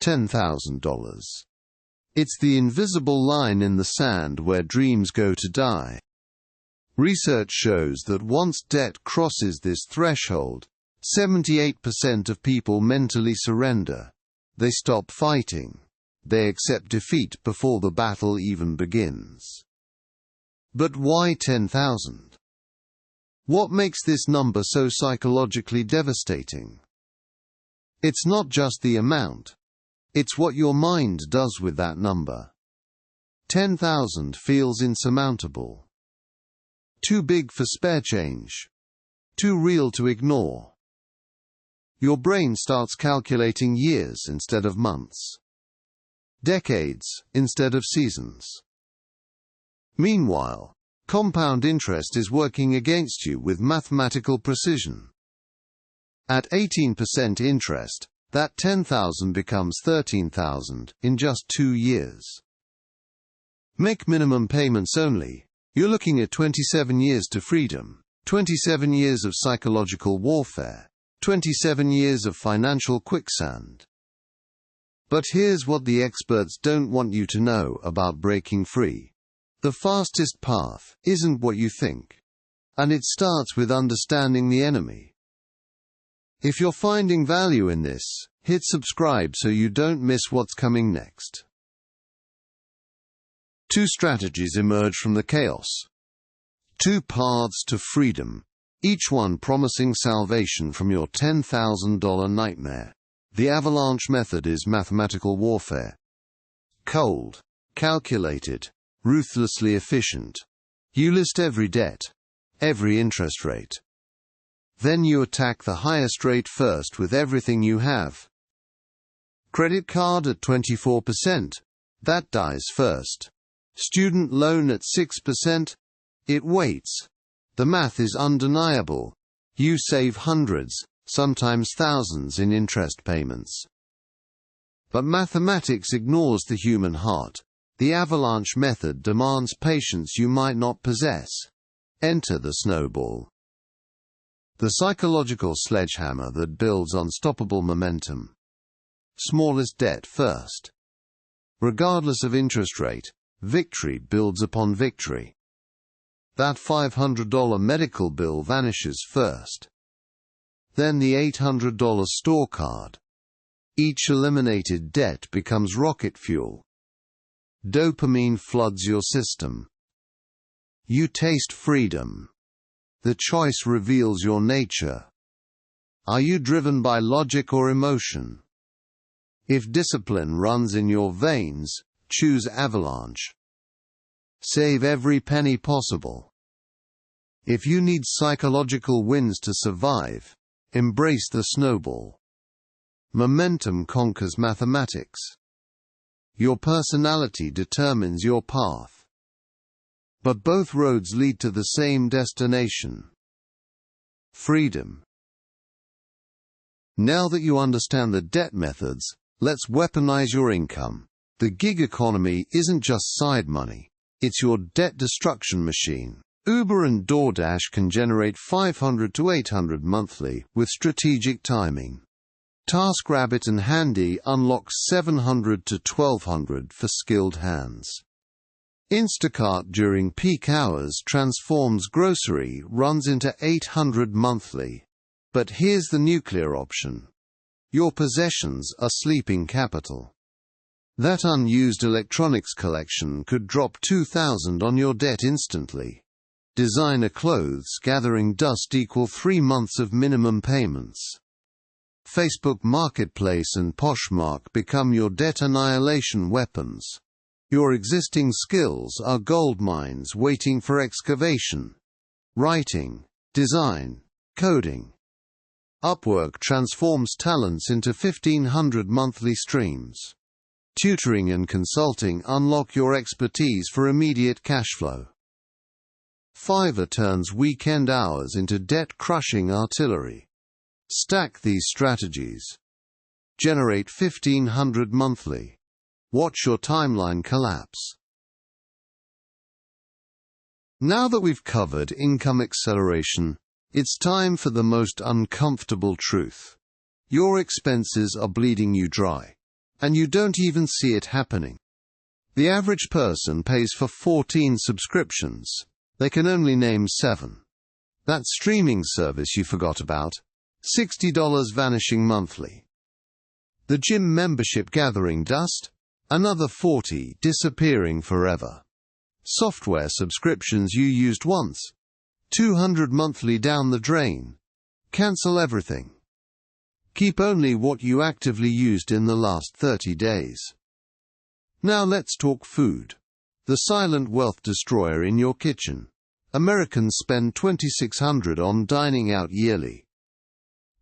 $10,000. It's the invisible line in the sand where dreams go to die. Research shows that once debt crosses this threshold, 78% of people mentally surrender. They stop fighting. They accept defeat before the battle even begins. But why 10,000? What makes this number so psychologically devastating? It's not just the amount. It's what your mind does with that number. 10,000 feels insurmountable. Too big for spare change. Too real to ignore. Your brain starts calculating years instead of months. Decades instead of seasons. Meanwhile, compound interest is working against you with mathematical precision. At 18% interest, that 10,000 becomes 13,000 in just 2 years. Make minimum payments only. You're looking at 27 years to freedom, 27 years of psychological warfare, 27 years of financial quicksand. But here's what the experts don't want you to know about breaking free. The fastest path isn't what you think. And it starts with understanding the enemy. If you're finding value in this, hit subscribe so you don't miss what's coming next. 2 strategies emerge from the chaos. 2 paths to freedom, each one promising salvation from your $10,000 nightmare. The avalanche method is mathematical warfare. Cold, calculated, ruthlessly efficient. You list every debt, every interest rate. Then you attack the highest rate first with everything you have. Credit card at 24%. That dies first. Student loan at 6%. It waits. The math is undeniable. You save hundreds, sometimes thousands in interest payments. But mathematics ignores the human heart. The avalanche method demands patience you might not possess. Enter the snowball. The psychological sledgehammer that builds unstoppable momentum. Smallest debt first. Regardless of interest rate, victory builds upon victory. That $500 medical bill vanishes first. Then the $800 store card. Each eliminated debt becomes rocket fuel. Dopamine floods your system. You taste freedom. The choice reveals your nature. Are you driven by logic or emotion? If discipline runs in your veins, choose avalanche. Save every penny possible. If you need psychological wins to survive, embrace the snowball. Momentum conquers mathematics. Your personality determines your path. But both roads lead to the same destination. Freedom. Now that you understand the debt methods, let's weaponize your income. The gig economy isn't just side money. It's your debt destruction machine. Uber and DoorDash can generate $500 to $800 monthly with strategic timing. TaskRabbit and Handy unlocks $700 to $1,200 for skilled hands. Instacart during peak hours transforms grocery runs into $800 monthly. But here's the nuclear option. Your possessions are sleeping capital. That unused electronics collection could drop $2,000 on your debt instantly. Designer clothes gathering dust equal 3 months of minimum payments. Facebook Marketplace and Poshmark become your debt annihilation weapons. Your existing skills are gold mines waiting for excavation. Writing, design, coding. Upwork transforms talents into 1,500 monthly streams. Tutoring and consulting unlock your expertise for immediate cash flow. Fiverr turns weekend hours into debt-crushing artillery. Stack these strategies. Generate $1,500 monthly. Watch your timeline collapse. Now that we've covered income acceleration, it's time for the most uncomfortable truth. Your expenses are bleeding you dry. and you don't even see it happening. The average person pays for 14 subscriptions. They can only name 7. That streaming service you forgot about, $60 vanishing monthly. The gym membership gathering dust, another 40 disappearing forever. Software subscriptions you used once, 200 monthly down the drain. Cancel everything. Keep only what you actively used in the last 30 days. Now let's talk food. The silent wealth destroyer in your kitchen. Americans spend $2,600 on dining out yearly.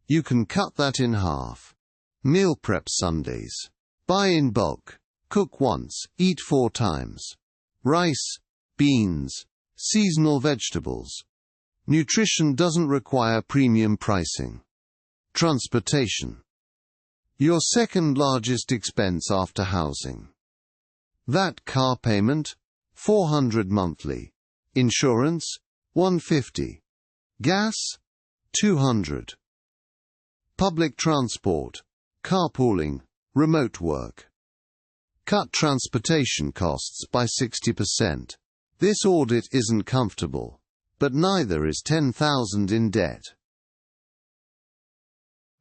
You can cut that in half. Meal prep Sundays. Buy in bulk. Cook once, eat 4 times. Rice, beans, seasonal vegetables. Nutrition doesn't require premium pricing. Transportation. Your second largest expense after housing. That car payment, $400 monthly. Insurance, $150. Gas, $200. Public transport, carpooling, remote work. Cut transportation costs by 60%. This audit isn't comfortable, but neither is 10,000 in debt.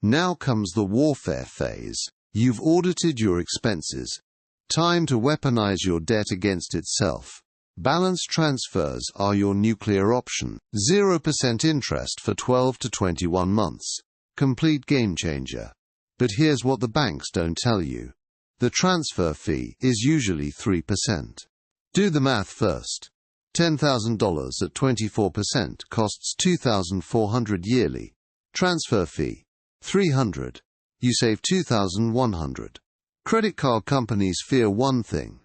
Now comes the warfare phase. You've audited your expenses. Time to weaponize your debt against itself. Balance transfers are your nuclear option. 0% interest for 12 to 21 months. Complete game changer. But here's what the banks don't tell you. The transfer fee is usually 3%. Do the math first. $10,000 at 24% costs $2,400 yearly. Transfer fee, $300. You save $2,100. Credit card companies fear one thing: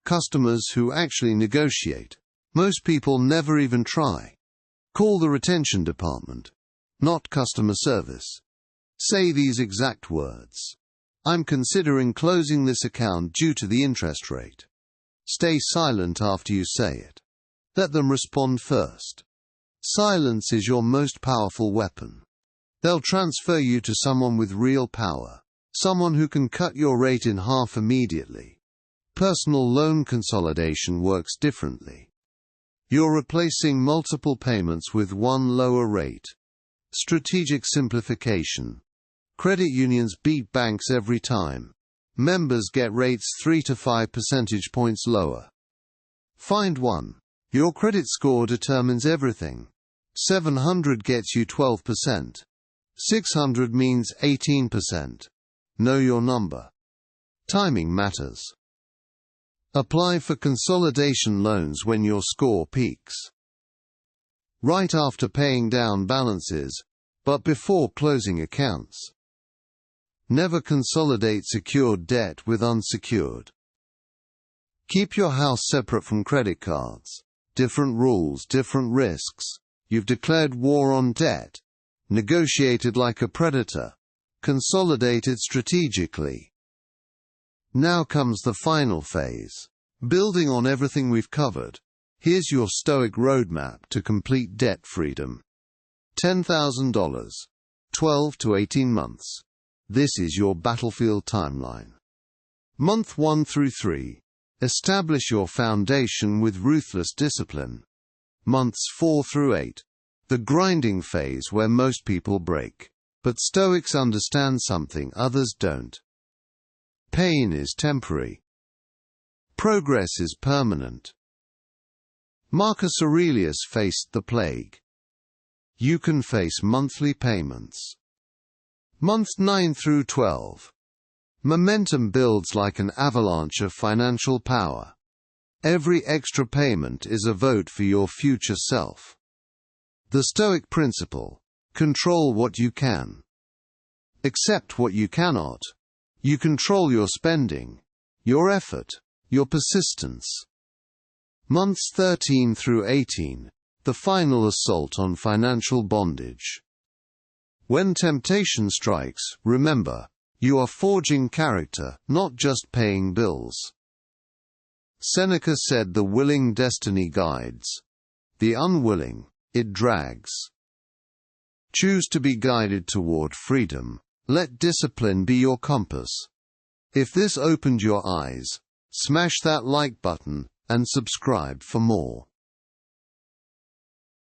customers who actually negotiate. Most people never even try. Call the retention department, not customer service. Say these exact words: "I'm considering closing this account due to the interest rate." Stay silent after you say it. Let them respond first. Silence is your most powerful weapon. They'll transfer you to someone with real power, someone who can cut your rate in half immediately. Personal loan consolidation works differently. You're replacing multiple payments with one lower rate. Strategic simplification. Credit unions beat banks every time. Members get rates 3 to 5 percentage points lower. Find one. Your credit score determines everything. 700 gets you 12%. 600 means 18%. Know your number. Timing matters. Apply for consolidation loans when your score peaks. Right after paying down balances, but before closing accounts. Never consolidate secured debt with unsecured. Keep your house separate from credit cards. Different rules, different risks. You've declared war on debt. Negotiated like a predator. Consolidated strategically. Now comes the final phase. Building on everything we've covered, here's your Stoic roadmap to complete debt freedom. $10,000. 12 to 18 months. This is your battlefield timeline. Month 1 through 3. Establish your foundation with ruthless discipline. Months 4 through 8. The grinding phase where most people break. But Stoics understand something others don't. Pain is temporary. Progress is permanent. Marcus Aurelius faced the plague. You can face monthly payments. Months 9 through 12. Momentum builds like an avalanche of financial power. Every extra payment is a vote for your future self. The Stoic principle: control what you can. Accept what you cannot. You control your spending, your effort, your persistence. Months 13 through 18. The final assault on financial bondage. When temptation strikes, remember, you are forging character, not just paying bills. Seneca said the willing destiny guides. The unwilling, it drags. Choose to be guided toward freedom. Let discipline be your compass. If this opened your eyes, smash that like button and subscribe for more.